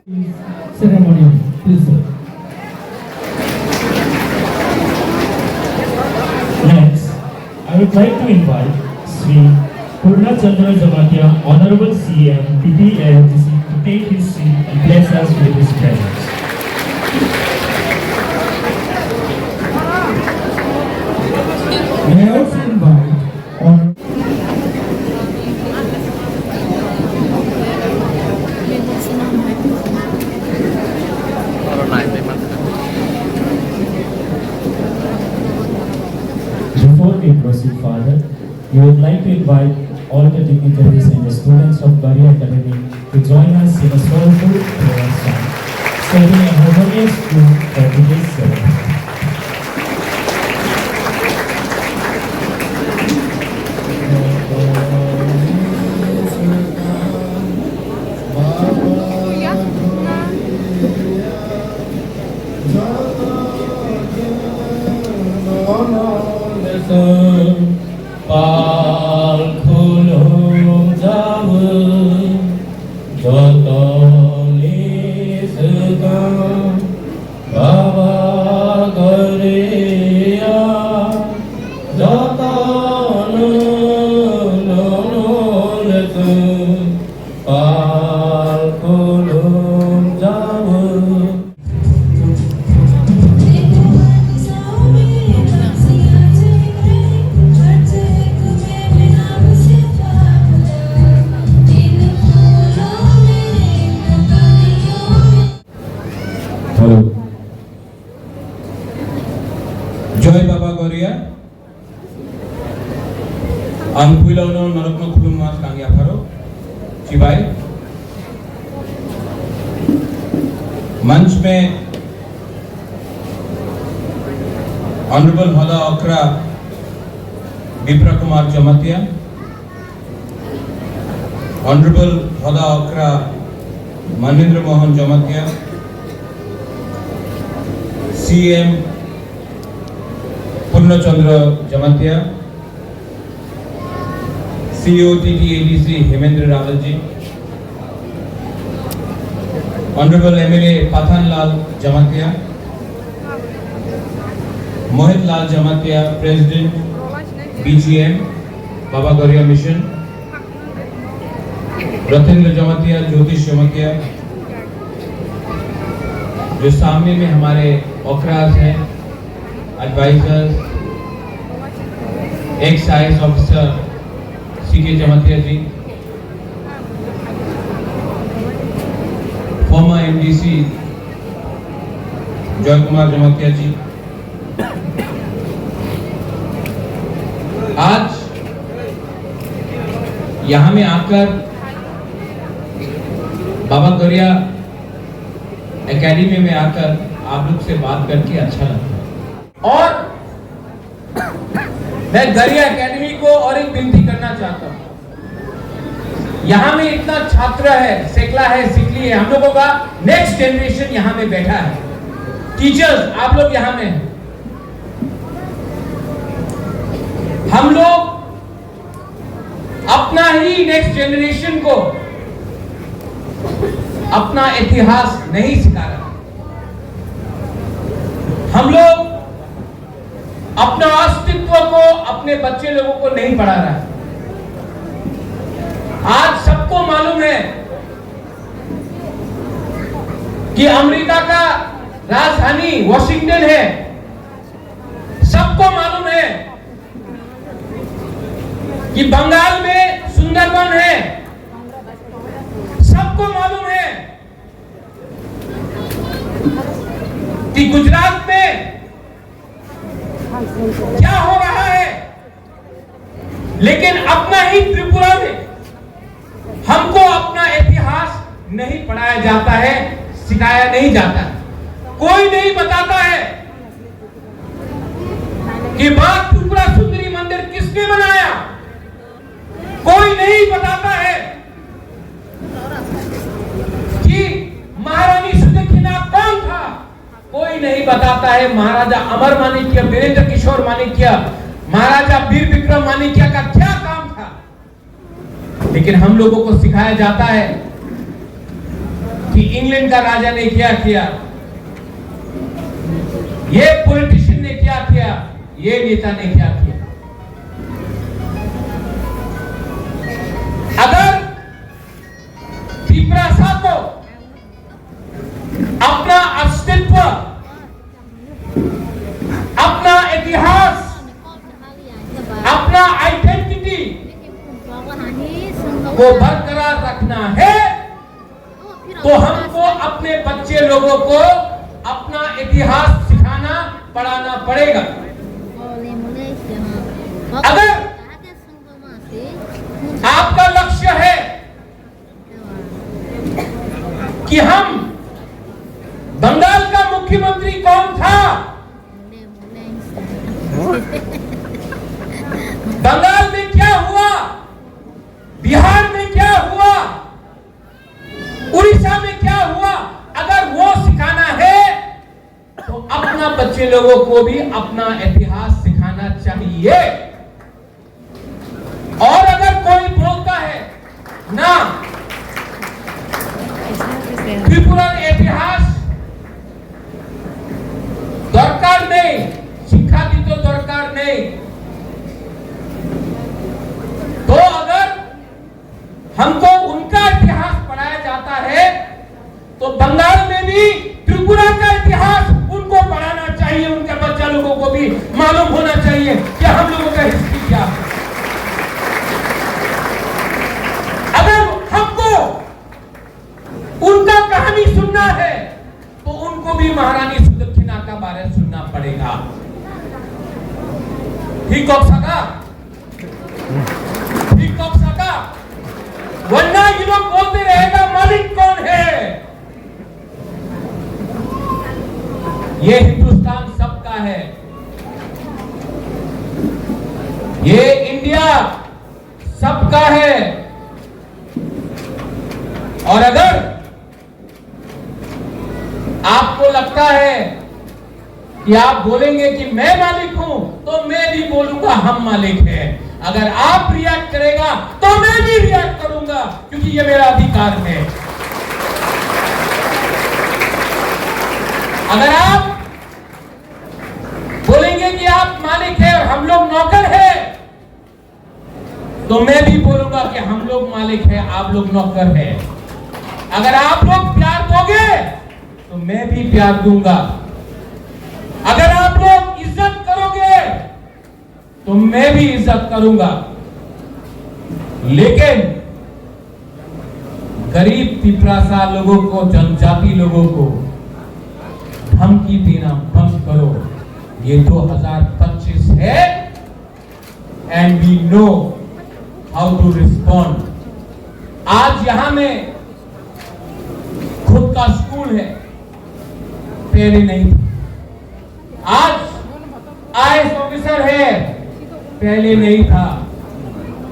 ceremony, please, sir. Next, I would like to invite Sri Purna Chandra Jamatia, Honorable CM, PPLTC, to take his seat and bless us with his presence. May I also invite Honorable Before we proceed further, we would like to invite all the dignitaries and the students of Bari Academy to join us in a soulful prayer song, setting a harmonious tune for today's ceremony. Joy Baba Goria Angpuilauno Narokno Khulumas Kangya Pharo Chibai मंच में honourable हदा अकरा विप्रा Kumar Jamatia, honourable हदा अकरा Manendra Mohan Jamatia, CM पूर्णचंद्र Jamatia, COTTADC Hemendra Rawat ji, honourable MLA पाथानलाल Jamatia, मोहित लाल Jamatia, president BGM बाबा Gauriya mission, Ratendra Jamatia, ज्योतिष जमातिया, जो सामने में हमारे ऑक्रास हैं, advisers, ex IAS officer CK Jamatia ji, former MDC Joy Kumar Jamatia ji, आज यहाँ में आकर बाबा गौरिया एकेडमी में आकर आप लोग से बात करके अच्छा लगता है। और मैं गौरिया एकेडमी को और एक विनती करना चाहता हूँ, यहाँ में इतना छात्र है, सेकला है, सिकली है, हम लोगों का नेक्स्ट जनरेशन यहाँ में बैठा है, टीचर्स आप लोग यहाँ में हैं। हम लोग अपना ही नेक्स्ट जनरेशन को अपना इतिहास नहीं सिखा रहे, हम लोग अपना अस्तित्व को अपने बच्चे लोगों को नहीं पढ़ा रहा है। आज सबको मालूम है कि अमेरिका का राजधानी वॉशिंगटन है, सबको मालूम है कि बंगाल में सुंदरबन है, सबको मालूम है कि गुजरात में क्या हो रहा है, लेकिन अपना ही त्रिपुरा में हमको अपना इतिहास नहीं पढ़ाया जाता है, सिखाया नहीं जाता है। कोई नहीं बताता है कि मां त्रिपुरा सुंदरी मंदिर किसने बनाया, कोई नहीं बताता है कि महारानी सुदक्षिणा कौन था, कोई नहीं बताता है महाराजा अमर माणिक्य, वीरेंद्र किशोर माणिक्य, महाराजा वीर विक्रम माणिक्य का क्या काम था। लेकिन हम लोगों को सिखाया जाता है कि इंग्लैंड का राजा ने क्या किया, ये पॉलिटिशियन ने क्या किया, ये नेता ने क्या किया। अगर पिपरासा को अपना अस्तित्व, अपना इतिहास, अपना आइडेंटिटी को बरकरार रखना है तो हमको अपने बच्चे लोगों को अपना इतिहास सिखाना पढ़ाना पड़ेगा। अगर आपका लक्ष्य है कि हम बंगाल का मुख्यमंत्री कौन था, बंगाल में क्या हुआ, बिहार में क्या हुआ, उड़ीसा में क्या हुआ, अगर वो सिखाना है तो अपना बच्चे लोगों को भी अपना इतिहास सिखाना चाहिए। और अगर कोई बोलता है ना त्रिपुरार इतिहास दरकार नहीं, शिक्षा दी तो दरकार नहीं, तो अगर हमको उनका इतिहास पढ़ाया जाता है तो बंगाल में भी त्रिपुरा का इतिहास उनको पढ़ाना चाहिए, उनके बच्चा लोगों को भी मालूम होना चाहिए कि हम लोगों का हिस्ट्री क्या है। अगर हमको उनका कहानी सुनना है तो उनको भी महारानी सुदक्षिणा का बारे में सुनना पड़ेगा। ठीक हो सका, ठीक हो सका, वरना ये लोग बोलते रहेगा मालिक कौन है। ये हिंदुस्तान सबका है, ये इंडिया सबका है। और अगर आपको लगता है कि आप बोलेंगे कि मैं मालिक हूं तो मैं भी बोलूंगा हम मालिक हैं। अगर आप रिएक्ट करेगा तो मैं भी रिएक्ट करूंगा, क्योंकि ये मेरा अधिकार है। अगर आप बोलेंगे कि आप मालिक हैं और हम लोग नौकर हैं, तो मैं भी बोलूंगा कि हम लोग मालिक हैं, आप लोग नौकर हैं। अगर आप लोग प्यार दोगे तो मैं भी प्यार दूंगा। अगर आप लोग इज्जत करोगे तो मैं भी इज्जत करूंगा। लेकिन गरीब पिपरासा लोगों को, जनजाति लोगों को धमकी देना बंद करो। ये 2025 है and we know how to respond. आज यहां में खुद का स्कूल है, पहले नहीं था। आज आईएएस ऑफिसर है, पहले नहीं था।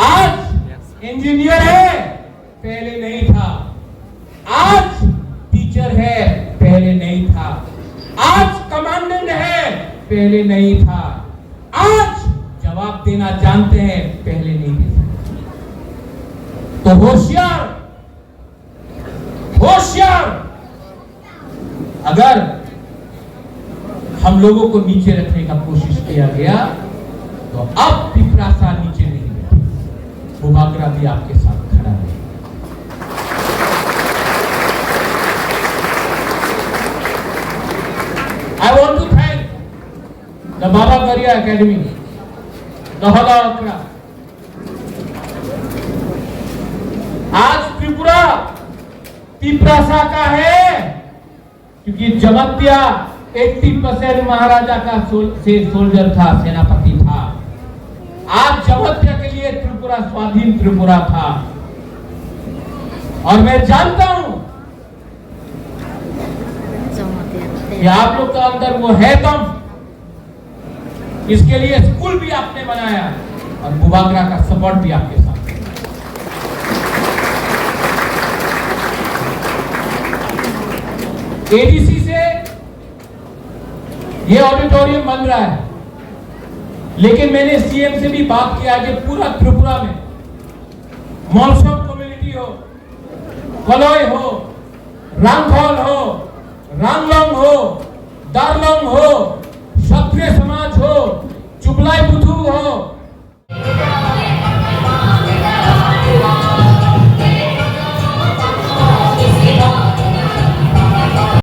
आज इंजीनियर है, पहले नहीं था। आज टीचर है, पहले नहीं था। आज कमांडेंट है, पहले नहीं था। आज जवाब देना जानते हैं, पहले नहीं थे। तो होशियार, होशियार। अगर हम लोगों को नीचे रखने का कोशिश किया गया तो अब पिपरासा नीचे नहीं बैठे, बुबागरा भी आपके साथ खड़ा है। I want to thank the Baba Garia Academy, the Halaakra. आज त्रिपुरा पिपरासा का है क्योंकि जमत्या 80% महाराजा का सोल्जर था, सेनापति था। आज जमत्या के लिए त्रिपुरा स्वाधीन त्रिपुरा था। और मैं जानता हूं कि आप लोग का अंदर वो है दम। इसके लिए स्कूल भी आपने बनाया और बुबागरा का सपोर्ट भी आपके साथ। एडीसी से ये ऑडिटोरियम बन रहा है, लेकिन मैंने सीएम से भी बात किया कि पूरा त्रिपुरा में मॉनसून कम्युनिटी हो, कलोई हो, रामफल हो, रामलंग हो, दारलंग हो, क्षत्रिय समाज हो, चुगलाई पुथु हो,